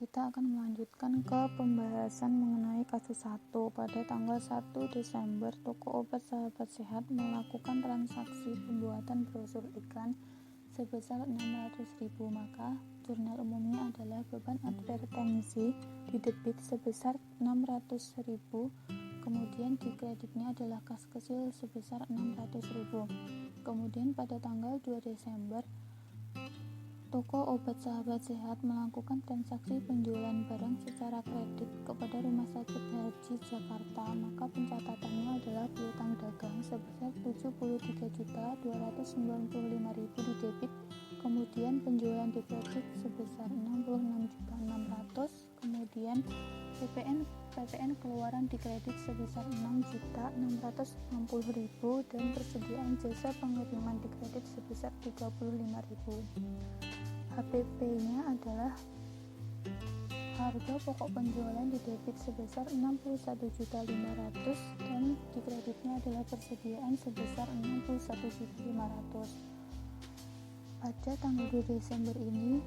Kita akan melanjutkan ke pembahasan mengenai kasus 1. Pada tanggal 1 Desember, toko obat Sahabat Sehat melakukan transaksi pembuatan brosur iklan sebesar 600.000. Maka jurnal umumnya adalah beban advertensi di debit sebesar 600.000. Kemudian di kreditnya adalah kas kecil sebesar 600.000. Kemudian pada tanggal 2 Desember, toko obat Sahabat Sehat melakukan transaksi penjualan barang secara kredit kepada Rumah Sakit Haji Jakarta. Maka pencatatannya adalah piutang dagang sebesar 73.295.000 di debit. Kemudian penjualan di kredit sebesar 66.600.000. Kemudian PPN keluaran di kredit sebesar 6.660.000 dan persediaan jasa pengiriman di kredit sebesar 35.000. HPP-nya adalah harga pokok penjualan di debit sebesar 61.500.000 dan di kreditnya adalah persediaan sebesar 61.500.000. Pada tanggal 2 Desember ini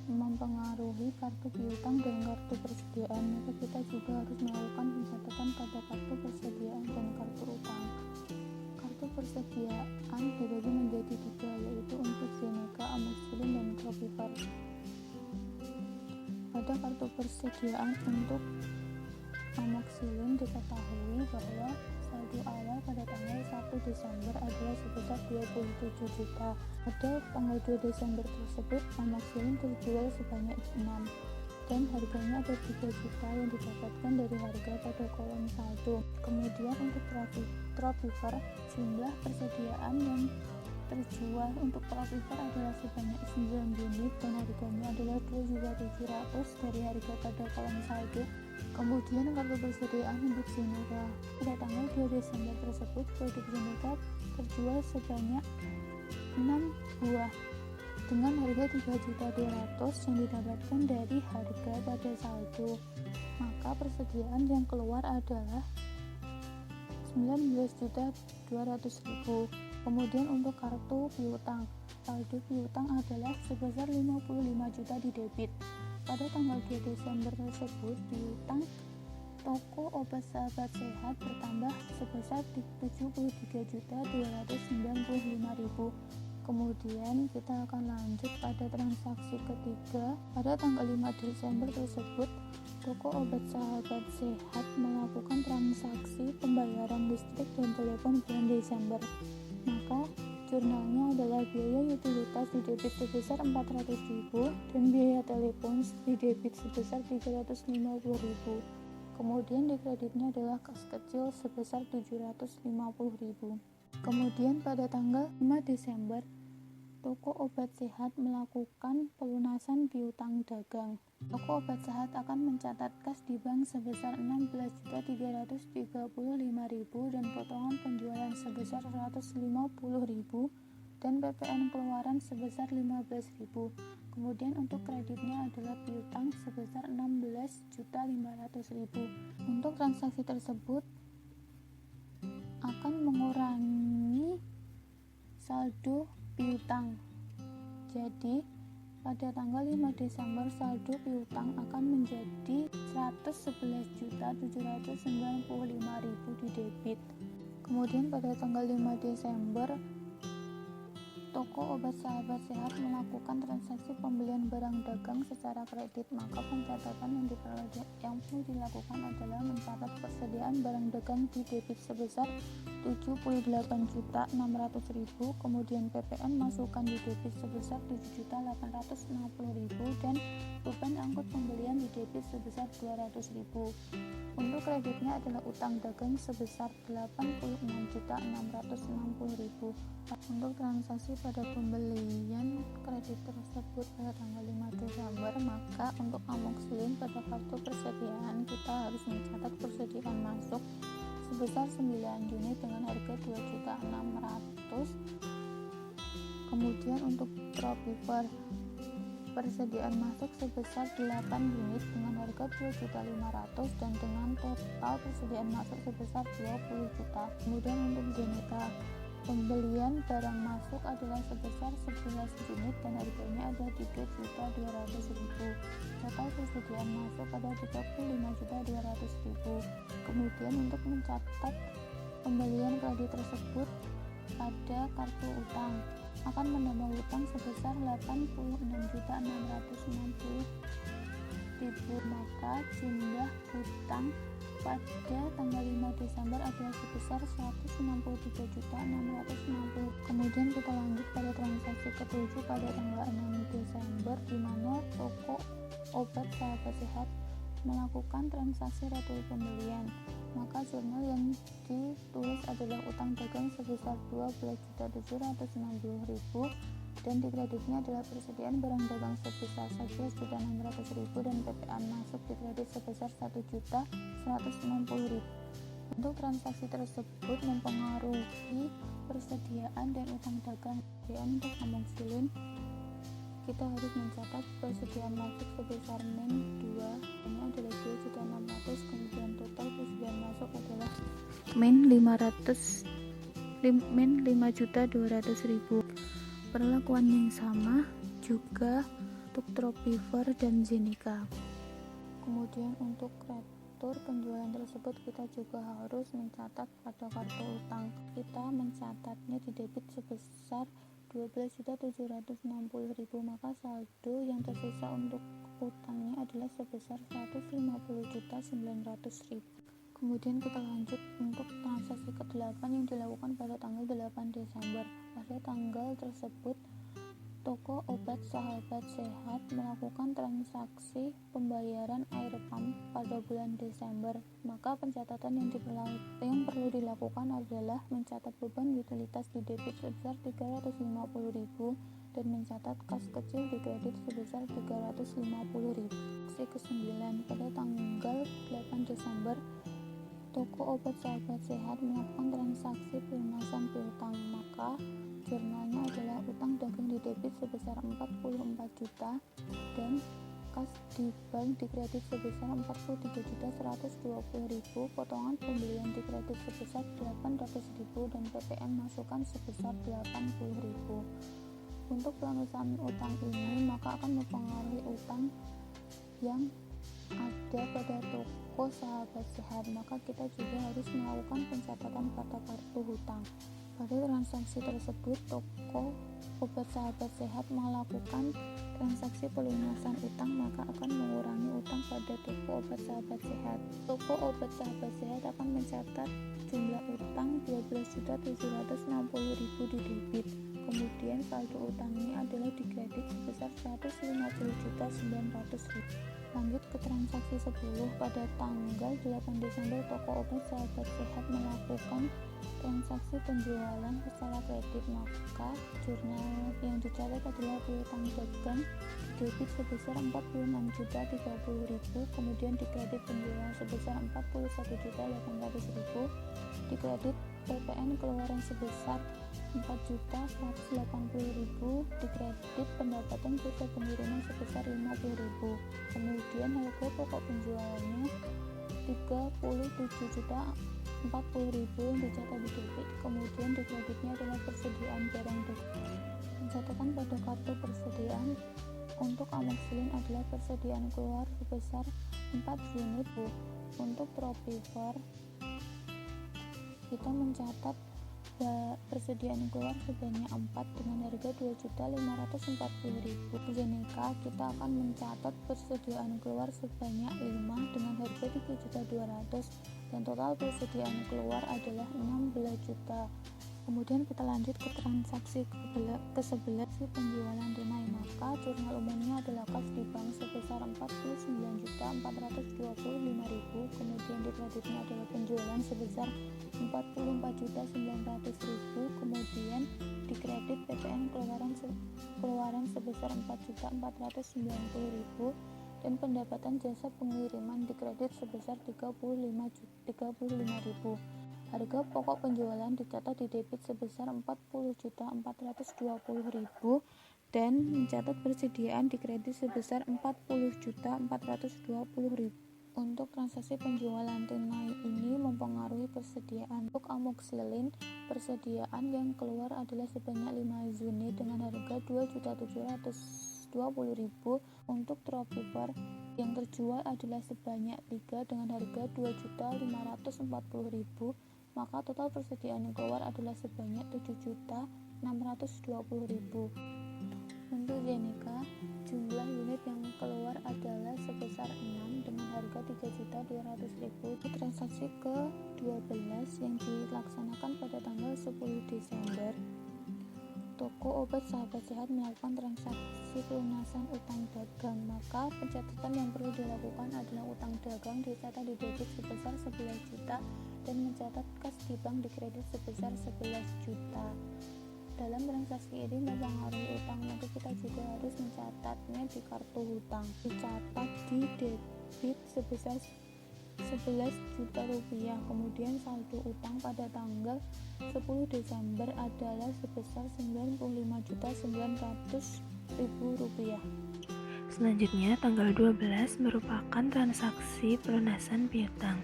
mempengaruhi kartu piutang dan kartu persediaan, maka kita juga harus melakukan pencatatan pada kartu persediaan dan kartu utang. Kartu persediaan dibagi menjadi 3, yaitu untuk Zeneca, Amoxicillin, dan Clopidogrel. Pada kartu persediaan untuk Amoxicillin diketahui bahwa saldo awal pada tanggal 1 Desember adalah sebesar 27 juta. Pada tanggal 2 Desember tersebut, Amoxicillin terjual sebanyak 6 dan harganya ada 3 juta yang didapatkan dari harga pada kolom saldo. Kemudian untuk Tropiver, jumlah persediaan yang terjual untuk Tropiver adalah sebanyak 9 unit dan harganya adalah 2.700.000 dari harga pada kolom saldo. Kemudian kartu persediaan untuk Zeneca, pada tanggal 2 Desember tersebut produk Zeneca terjual sebanyak 6 buah dengan harga 3.200.000 yang didapatkan dari harga pada saldo. Maka persediaan yang keluar adalah 19.200.000. Kemudian untuk kartu piutang, saldo piutang adalah sebesar 55 juta di debit. Pada tanggal 2 Desember tersebut, piutang toko obat Sahabat Sehat bertambah sebesar 73.295.000. Kemudian kita akan lanjut pada transaksi ketiga. Pada tanggal 5 Desember tersebut, toko obat Sahabat Sehat melakukan transaksi pembayaran listrik dan telepon bulan Desember. Maka jurnalnya adalah biaya utilitas di debit sebesar 400.000 dan biaya telepon di debit sebesar 350.000. Kemudian di kreditnya adalah kas kecil sebesar 750.000. Kemudian pada tanggal 5 Desember, toko obat sehat melakukan pelunasan piutang dagang. Toko obat sehat akan mencatat kas di bank sebesar 16.335.000 dan potongan penjualan sebesar 150.000 dan PPN keluaran sebesar 15.000. Kemudian untuk kreditnya adalah piutang sebesar 16.500.000. Untuk transaksi tersebut akan mengurangi saldo piutang. Jadi pada tanggal 5 Desember saldo piutang akan menjadi 111.795.000 di debit. Kemudian pada tanggal 5 Desember toko obat Sahabat Sehat melakukan transaksi pembelian barang dagang secara kredit. Maka pencatatan yang perlu dilakukan adalah mencatat persediaan barang dagang di debit sebesar 78.600.000. Kemudian PPN masukkan di debit sebesar 7.860.000 dan beban angkut pembelian di debit sebesar 200.000. Untuk kreditnya adalah utang dagang sebesar 86.660.000. Untuk transaksi pada pembelian kredit tersebut pada tanggal 5 Desember, maka untuk Amoxicillin pada kartu persediaan kita harus mencatat persediaan masuk sebesar 9 unit dengan harga 2.600.000. Kemudian untuk Tropiver, persediaan masuk sebesar 8 unit dengan harga 2.500.000 dan dengan total persediaan masuk sebesar 20 juta. Kemudian untuk Zeneca, Pembelian barang masuk adalah sebesar 11 unit dan harganya adalah 3.200.000. Total persediaan masuk adalah 35.200.000. Kemudian untuk mencatat pembelian kredit tersebut pada kartu utang akan menambah utang sebesar 86.660.000, maka jumlah utang pada tanggal 5 Desember adalah sebesar 163.660. Kemudian kita lanjut pada transaksi ke-7 pada tanggal 6 Desember di mana toko obat Sahabat Sehat melakukan transaksi retur pembelian. Maka jurnal yang ditulis adalah utang dagang sebesar 12.760.000 dan dikreditnya adalah persediaan barang dagang sebesar 11.600.000 dan PPN masuk dikredit sebesar 1.160.000. Untuk transaksi tersebut mempengaruhi persediaan dan utang dagang. Dan untuk amoxicillin kita harus mencatat persediaan masuk sebesar min 2, ini adalah 2.600.000, kemudian total persediaan masuk adalah min 5.200.000. Perlakuan yang sama juga untuk Tropiver dan Zenica. Kemudian untuk retur penjualan tersebut kita juga harus mencatat pada kartu utang. Kita mencatatnya di debit sebesar 12.760.000, maka saldo yang tersisa untuk utangnya adalah sebesar 150.900.000. Kemudian kita lanjut untuk transaksi ke-8 yang dilakukan pada tanggal 8 Desember. Pada tanggal tersebut, toko obat Sahabat Sehat melakukan transaksi pembayaran air pump pada bulan Desember. Maka pencatatan yang perlu dilakukan adalah mencatat beban utilitas di debit sebesar 350.000 dan mencatat kas kecil di kredit sebesar 350.000. Ke-9 pada tanggal 8 Desember toko obat Sahabat Sehat melakukan transaksi pelunasan piutang, maka jurnalnya adalah utang dagang di debit sebesar 44 juta dan kas di bank di kredit sebesar 43.120.000, potongan pembelian di kredit sebesar 800.000 dan PPN masukan sebesar 80.000. Untuk pelunasan utang ini maka akan mempengaruhi utang yang ada pada toko Sahabat Sehat, maka kita juga harus melakukan pencatatan pada kartu hutang. Pada transaksi tersebut, toko obat Sahabat Sehat melakukan transaksi pelunasan utang, maka akan mengurangi utang pada toko obat Sahabat Sehat. Toko obat Sahabat Sehat akan mencatat jumlah utang 12.760.000 di debit. Kemudian saldo utangnya adalah di kredit sebesar 150.900.000. Lanjut ke transaksi 10 pada tanggal 8 Desember toko obat Sahabat Sehat melakukan transaksi penjualan secara kredit, maka jurnal yang dicatat adalah piutang dagang debit sebesar 46.030.000, kemudian dikredit penjualan sebesar 41.800.000, dikredit PPN keluaran sebesar 4.180.000, dikredit pendapatan jasa pengiriman sebesar 50.000. Kemudian harga pokok penjualannya 37.040.000 yang dicatat di debit, kemudian dikreditnya adalah persediaan barang dagang. Pencatatan pada kartu persediaan untuk amoxicillin adalah persediaan keluar sebesar 4 unit. Untuk Tropiver kita mencatat persediaan keluar sebanyak 4 dengan harga 2.540.000. Zenica kita akan mencatat persediaan keluar sebanyak 5 dengan harga 3.200.000 dan total persediaan keluar adalah 16 juta. Kemudian kita lanjut ke transaksi ke-11 penjualan tunai, maka jurnal umumnya adalah kas di bank sebesar 49.425.000, kemudian di kreditnya adalah penjualan sebesar 44.900.000, kemudian di kredit PPN keluaran sebesar 4.490.000 dan pendapatan jasa pengiriman di kredit sebesar 35.000. Harga pokok penjualan dicatat di debit sebesar 40.420.000 dan mencatat persediaan di kredit sebesar 40.420.000. Untuk transaksi penjualan tunai ini mempengaruhi persediaan. Untuk amoxicillin, persediaan yang keluar adalah sebanyak 5 unit dengan harga 2.720.000. Untuk Tropiver yang terjual adalah sebanyak 3 dengan harga 2.540.000, maka total persediaan yang keluar adalah sebanyak 7.620.000. Untuk Zeneca, jumlah unit yang keluar adalah sebesar 6 dengan harga 3.200.000. Transaksi ke-12 yang dilaksanakan pada tanggal 10 Desember. Toko obat Sahabat Sehat melakukan transaksi pelunasan utang dagang, maka pencatatan yang perlu dilakukan adalah utang dagang dicatat di debit sebesar 11 juta dan mencatat kas di bank di kredit sebesar 11 juta. Dalam transaksi ini mempengaruhi utang, maka kita juga harus mencatatnya di kartu hutang. Dicatat di debit sebesar 11 juta rupiah. Kemudian saldo utang pada tanggal 10 Desember adalah sebesar 95.900.000 rupiah. Selanjutnya, tanggal 12 merupakan transaksi pelunasan piutang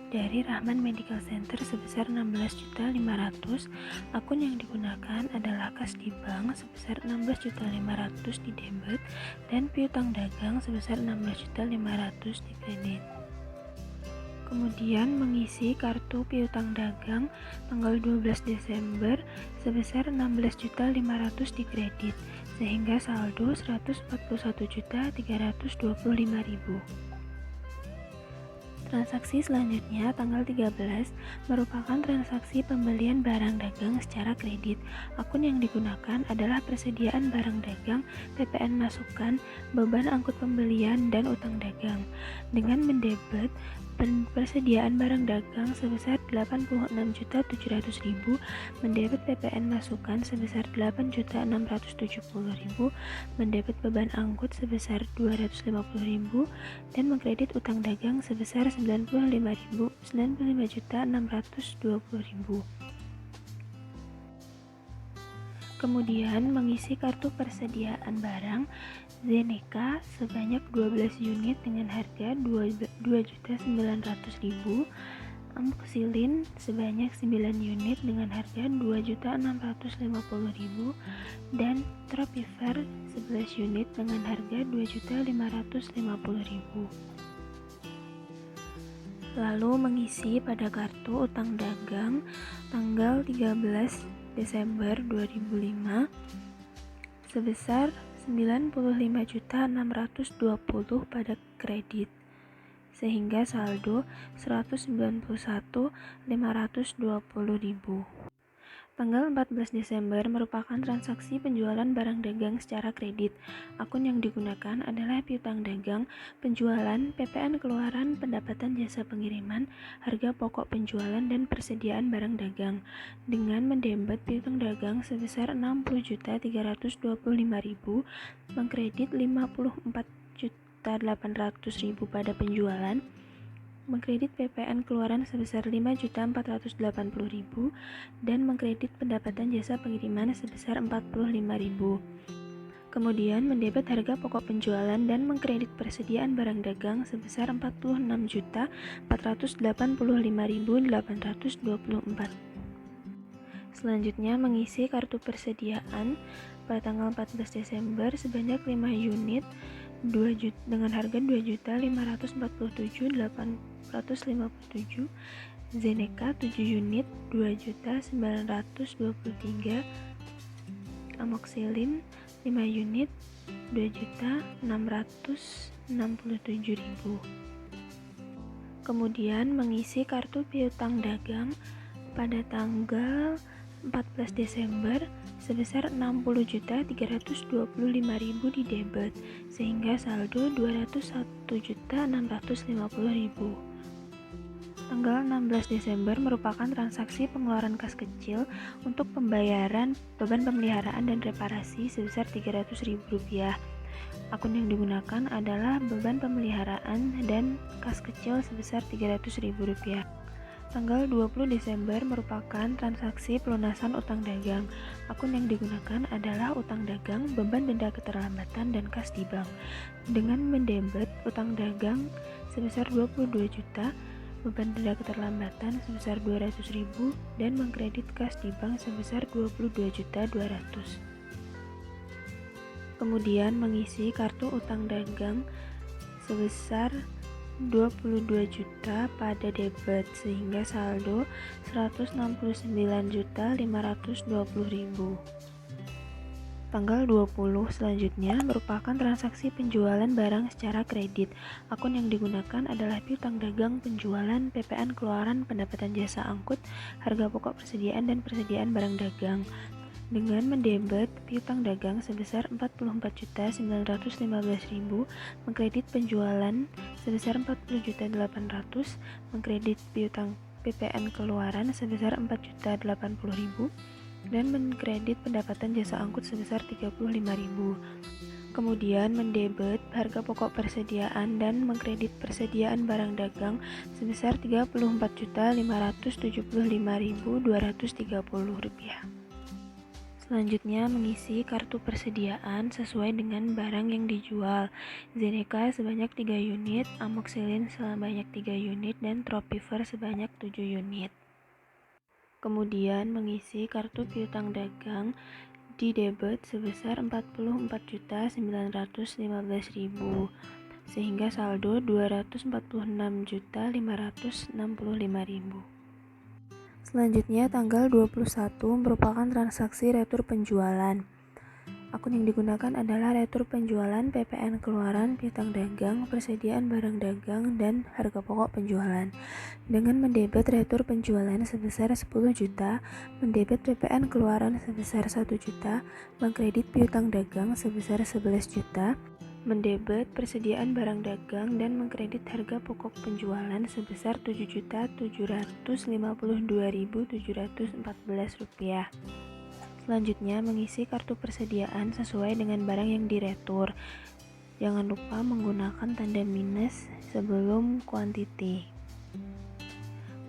dari Rahman Medical Center sebesar 16.500.000. Akun yang digunakan adalah kas di bank sebesar 16.500.000 di debit dan piutang dagang sebesar 16.500.000 di kredit. Kemudian mengisi kartu piutang dagang tanggal 12 Desember sebesar 16.500.000 di kredit sehingga saldo 141.325.000. Transaksi selanjutnya tanggal 13 merupakan transaksi pembelian barang dagang secara kredit. Akun yang digunakan adalah persediaan barang dagang, PPN masukan, beban angkut pembelian, dan utang dagang. Dengan mendebet persediaan barang dagang sebesar 86.700.000, mendebet PPN masukan sebesar 8.670.000, mendebet beban angkut sebesar 250.000, dan mengkredit utang dagang sebesar 95.620.000. Kemudian mengisi kartu persediaan barang Zeneca sebanyak 12 unit dengan harga 2.900.000, amoxicillin sebanyak 9 unit dengan harga 2.650.000, dan Tropiver 11 unit dengan harga 2.550.000. Lalu mengisi pada kartu utang dagang tanggal 13 Desember 2005 sebesar 95.620 pada kredit sehingga saldo 191.520.000. Tanggal 14 Desember merupakan transaksi penjualan barang dagang secara kredit. Akun yang digunakan adalah piutang dagang, penjualan, PPN keluaran, pendapatan jasa pengiriman, harga pokok penjualan, dan persediaan barang dagang. Dengan mendebet piutang dagang sebesar 60.325.000, mengkredit 54.800.000 pada penjualan, mengkredit PPN keluaran sebesar 5.480.000 dan mengkredit pendapatan jasa pengiriman sebesar 45.000. Kemudian mendebet harga pokok penjualan dan mengkredit persediaan barang dagang sebesar 46.485.824. Selanjutnya mengisi kartu persediaan pada tanggal 14 Desember sebanyak 5 unit dengan harga 2.547.857, Zeneca 7 unit 2.923, amoxicillin 5 unit 2.667.000. Kemudian mengisi kartu piutang dagang pada tanggal 14 Desember sebesar 60.325.000 di debit sehingga saldo 201.650.000. Tanggal 16 Desember merupakan transaksi pengeluaran kas kecil untuk pembayaran beban pemeliharaan dan reparasi sebesar Rp300.000. Akun yang digunakan adalah beban pemeliharaan dan kas kecil sebesar Rp300.000. Tanggal 20 Desember merupakan transaksi pelunasan utang dagang. Akun yang digunakan adalah utang dagang, beban denda keterlambatan, dan kas di bank. Dengan mendebet utang dagang sebesar 22 juta, beban denda keterlambatan sebesar 200.000, dan mengkredit kas di bank sebesar 22.200.000. Kemudian mengisi kartu utang dagang sebesar 22 juta pada debit sehingga saldo 169.520.000. Tanggal 20 selanjutnya merupakan transaksi penjualan barang secara kredit. Akun yang digunakan adalah piutang dagang penjualan, PPN keluaran, pendapatan jasa angkut, harga pokok persediaan dan persediaan barang dagang. Dengan mendebet piutang dagang sebesar 44.915.000, mengkredit penjualan sebesar 40.800.000, mengkredit piutang PPN keluaran sebesar 4.080.000, dan mengkredit pendapatan jasa angkut sebesar 35.000. Kemudian mendebet harga pokok persediaan dan mengkredit persediaan barang dagang sebesar Rp34.575.230. Selanjutnya mengisi kartu persediaan sesuai dengan barang yang dijual. Zeneca sebanyak 3 unit, amoxicillin sebanyak 3 unit, dan Tropifer sebanyak 7 unit. Kemudian mengisi kartu piutang dagang di debit sebesar 44.915.000 sehingga saldo 246.565.000. Selanjutnya tanggal 21 merupakan transaksi retur penjualan. Akun yang digunakan adalah retur penjualan, PPN keluaran, piutang dagang, persediaan barang dagang, dan harga pokok penjualan. Dengan mendebet retur penjualan sebesar 10 juta, mendebet PPN keluaran sebesar 1 juta, mengkredit piutang dagang sebesar 11 juta, mendebet persediaan barang dagang dan mengkredit harga pokok penjualan sebesar Rp7.752.714. Selanjutnya mengisi kartu persediaan sesuai dengan barang yang diretur. Jangan lupa menggunakan tanda minus sebelum quantity.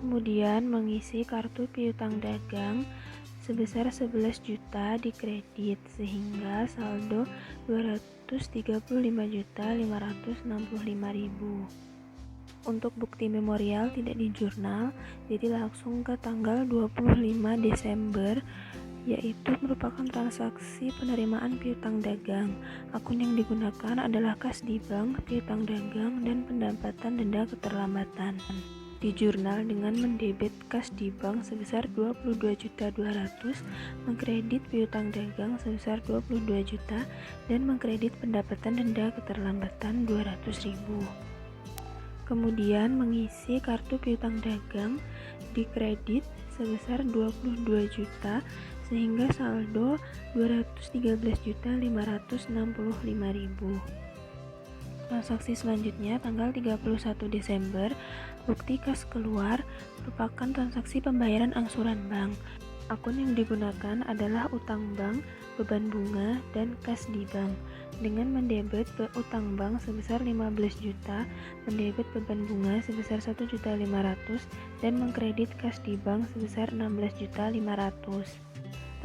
Kemudian mengisi kartu piutang dagang sebesar 11 juta di kredit sehingga saldo 235.565.000. Untuk bukti memorial tidak di jurnal, jadi langsung ke tanggal 25 Desember, yaitu merupakan transaksi penerimaan piutang dagang. Akun yang digunakan adalah kas di bank, piutang dagang, dan pendapatan denda keterlambatan. Di jurnal dengan mendebet kas di bank sebesar 22.200.000, mengkredit piutang dagang sebesar 22 juta, dan mengkredit pendapatan denda keterlambatan 200.000. Kemudian mengisi kartu piutang dagang di kredit sebesar 22 juta sehingga saldo 213.565.000. Transaksi selanjutnya tanggal 31 Desember, bukti kas keluar merupakan transaksi pembayaran angsuran bank. Akun yang digunakan adalah utang bank, beban bunga, dan kas di bank. Dengan mendebet utang bank sebesar 15 juta, mendebet beban bunga sebesar 1.500.000, dan mengkredit kas di bank sebesar 16.500.000.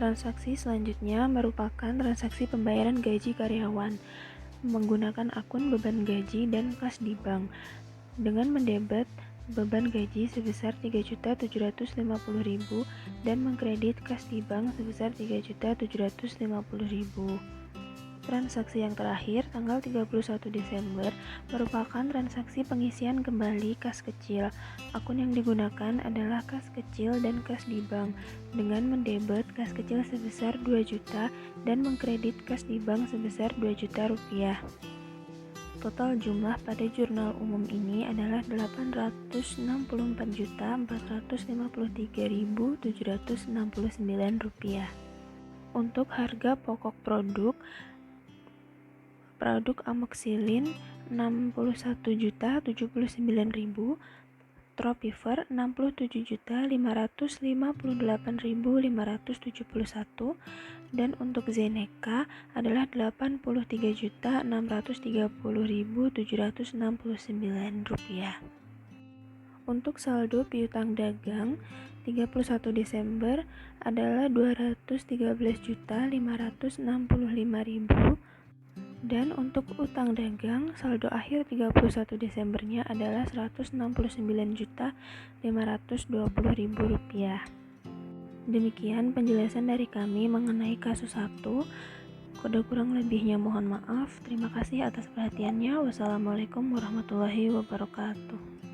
Transaksi selanjutnya merupakan transaksi pembayaran gaji karyawan menggunakan akun beban gaji dan kas di bank. Dengan mendebet beban gaji sebesar 3.750.000 dan mengkredit kas di bank sebesar 3.750.000. Transaksi yang terakhir tanggal 31 Desember merupakan transaksi pengisian kembali kas kecil. Akun yang digunakan adalah kas kecil dan kas di bank dengan mendebet kas kecil sebesar 2 juta dan mengkredit kas di bank sebesar 2 juta rupiah. Total jumlah pada jurnal umum ini adalah Rp854.453.769. Untuk harga pokok produk amoxicillin 61.079.000, Tropifer 67.558.571, dan untuk Zeneca adalah Rp80.330.769. Untuk saldo piutang dagang 31 Desember adalah Rp213.565.000, Dan untuk utang dagang, saldo akhir 31 Desembernya adalah Rp169.520.000. Demikian penjelasan dari kami mengenai kasus 1. Kode kurang lebihnya mohon maaf. Terima kasih atas perhatiannya. Wassalamualaikum warahmatullahi wabarakatuh.